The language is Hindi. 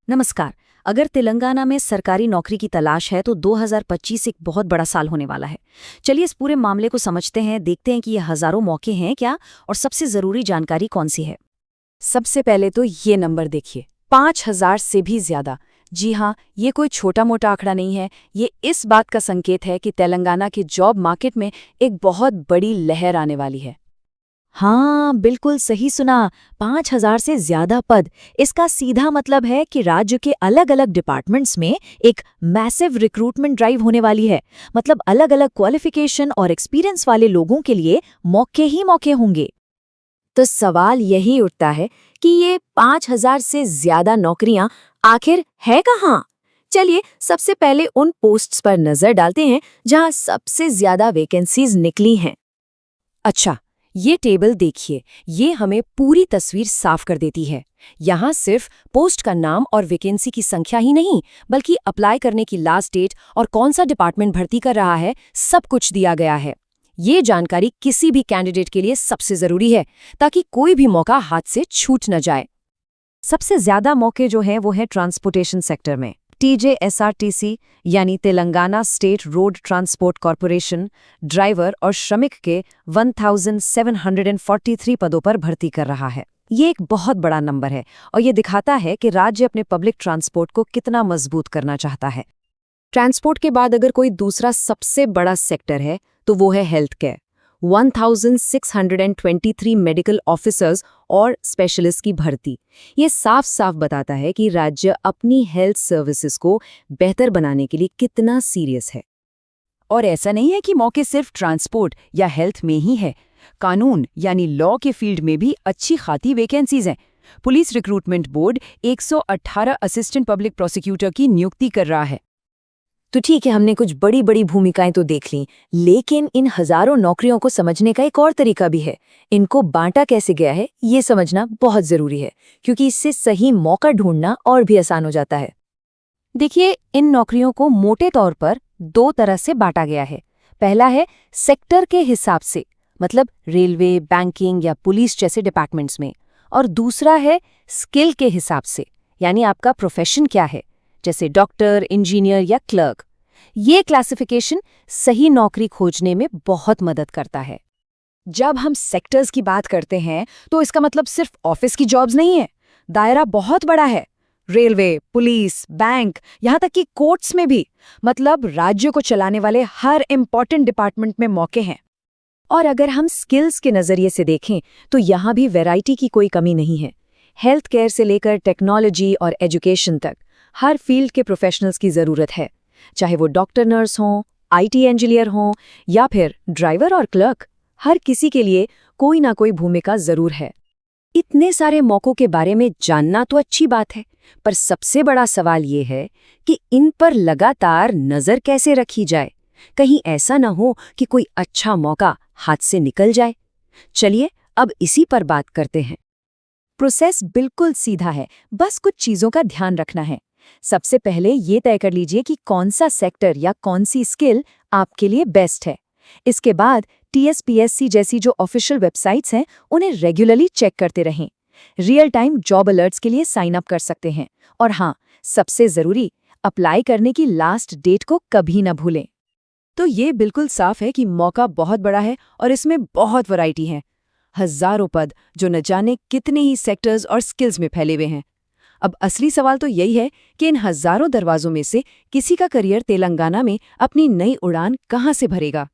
नमस्कार। अगर तेलंगाना में सरकारी नौकरी की तलाश है तो 2025 एक बहुत बड़ा साल होने वाला है। चलिए इस पूरे मामले को समझते हैं, देखते हैं कि ये हजारों मौके हैं क्या और सबसे जरूरी जानकारी कौन सी है। सबसे पहले तो ये नंबर देखिए, 5,000 से भी ज्यादा। जी हाँ, ये कोई छोटा मोटा आंकड़ा नहीं है। ये इस बात का संकेत है कि तेलंगाना के जॉब मार्केट में एक बहुत बड़ी लहर आने वाली है। हाँ, बिल्कुल सही सुना। 5,000 से ज्यादा पद। इसका सीधा मतलब है कि राज्य के अलग अलग डिपार्टमेंट्स में एक मैसिव रिक्रूटमेंट ड्राइव होने वाली है। मतलब अलग अलग क्वालिफिकेशन और एक्सपीरियंस वाले लोगों के लिए मौके ही मौके होंगे। तो सवाल यही उठता है कि ये 5,000 से ज्यादा नौकरियां आखिर है कहाँ? चलिए सबसे पहले उन पोस्ट्स पर नजर डालते हैं जहां सबसे ज्यादा वैकेंसीज निकली हैं। अच्छा, ये टेबल देखिए, ये हमें पूरी तस्वीर साफ कर देती है। यहाँ सिर्फ पोस्ट का नाम और वैकेंसी की संख्या ही नहीं, बल्कि अप्लाई करने की लास्ट डेट और कौन सा डिपार्टमेंट भर्ती कर रहा है, सब कुछ दिया गया है। ये जानकारी किसी भी कैंडिडेट के लिए सबसे जरूरी है, ताकि कोई भी मौका हाथ से छूट न जाए। सबसे ज्यादा मौके जो हैं वो है ट्रांसपोर्टेशन सेक्टर में। TJSRTC यानी Telangana state road transport corporation driver और श्रमिक के 1743 पदों पर भर्ती कर रहा है। ये एक बहुत बड़ा नंबर है और ये दिखाता है कि राज्य अपने पब्लिक ट्रांसपोर्ट को कितना मजबूत करना चाहता है। ट्रांसपोर्ट के बाद अगर कोई दूसरा सबसे बड़ा सेक्टर है तो वो है हेल्थ केयर। 1623 मेडिकल ऑफिसर्स और स्पेशलिस्ट की भर्ती। ये साफ साफ बताता है कि राज्य अपनी हेल्थ सर्विसेज को बेहतर बनाने के लिए कितना सीरियस है। और ऐसा नहीं है कि मौके सिर्फ ट्रांसपोर्ट या हेल्थ में ही है। कानून यानी लॉ के फील्ड में भी अच्छी खासी वैकेंसीज हैं। Police recruitment board 118 assistant public prosecutor की नियुक्ति कर रहा है। तो ठीक है, हमने कुछ बड़ी बड़ी भूमिकाएं तो देख लीं, लेकिन इन हजारों नौकरियों को समझने का एक और तरीका भी है। इनको बांटा कैसे गया है ये समझना बहुत जरूरी है, क्योंकि इससे सही मौका ढूंढना और भी आसान हो जाता है। देखिए, इन नौकरियों को मोटे तौर पर दो तरह से बांटा गया है। पहला है सेक्टर के हिसाब से, मतलब रेलवे, बैंकिंग या पुलिस जैसे डिपार्टमेंट्स में। और दूसरा है स्किल के हिसाब से, यानी आपका प्रोफेशन क्या है, जैसे डॉक्टर, इंजीनियर या क्लर्क। ये क्लासिफिकेशन सही नौकरी खोजने में बहुत मदद करता है। जब हम सेक्टर्स की बात करते हैं तो इसका मतलब सिर्फ ऑफिस की जॉब्स नहीं है। दायरा बहुत बड़ा है। रेलवे, पुलिस, बैंक, यहाँ तक कि कोर्ट्स में भी। मतलब राज्य को चलाने वाले हर इम्पॉर्टेंट डिपार्टमेंट में मौके हैं। और अगर हम स्किल्स के नजरिए से देखें तो यहाँ भी वैरायटी की कोई कमी नहीं है। हेल्थ केयर से लेकर टेक्नोलॉजी और एजुकेशन तक हर फील्ड के प्रोफेशनल्स की जरूरत है, चाहे वो डॉक्टर, नर्स हों, IT इंजीनियर हों या फिर ड्राइवर और क्लर्क। हर किसी के लिए कोई ना कोई भूमिका जरूर है। इतने सारे मौकों के बारे में जानना तो अच्छी बात है, पर सबसे बड़ा सवाल ये है कि इन पर लगातार नजर कैसे रखी जाए। कहीं ऐसा ना हो कि कोई अच्छा मौका हाथ से निकल जाए। चलिए अब इसी पर बात करते हैं। प्रोसेस बिल्कुल सीधा है, बस कुछ चीजों का ध्यान रखना है। सबसे पहले ये तय कर लीजिए कि कौन सा सेक्टर या कौन सी स्किल आपके लिए बेस्ट है। इसके बाद TSPSC जैसी जो ऑफिशियल वेबसाइट्स हैं उन्हें रेगुलरली चेक करते रहें। रियल टाइम जॉब अलर्ट्स के लिए साइन अप कर सकते हैं। और हाँ, सबसे जरूरी, अप्लाई करने की लास्ट डेट को कभी ना भूलें। तो ये बिल्कुल साफ है कि मौका बहुत बड़ा है और इसमें बहुत वैरायटी है। हजारों पद जो न जाने कितने ही सेक्टर्स और स्किल्स में फैले हुए हैं। अब असली सवाल तो यही है कि इन हजारों दरवाजों में से किसी का करियर तेलंगाना में अपनी नई उड़ान कहाँ से भरेगा।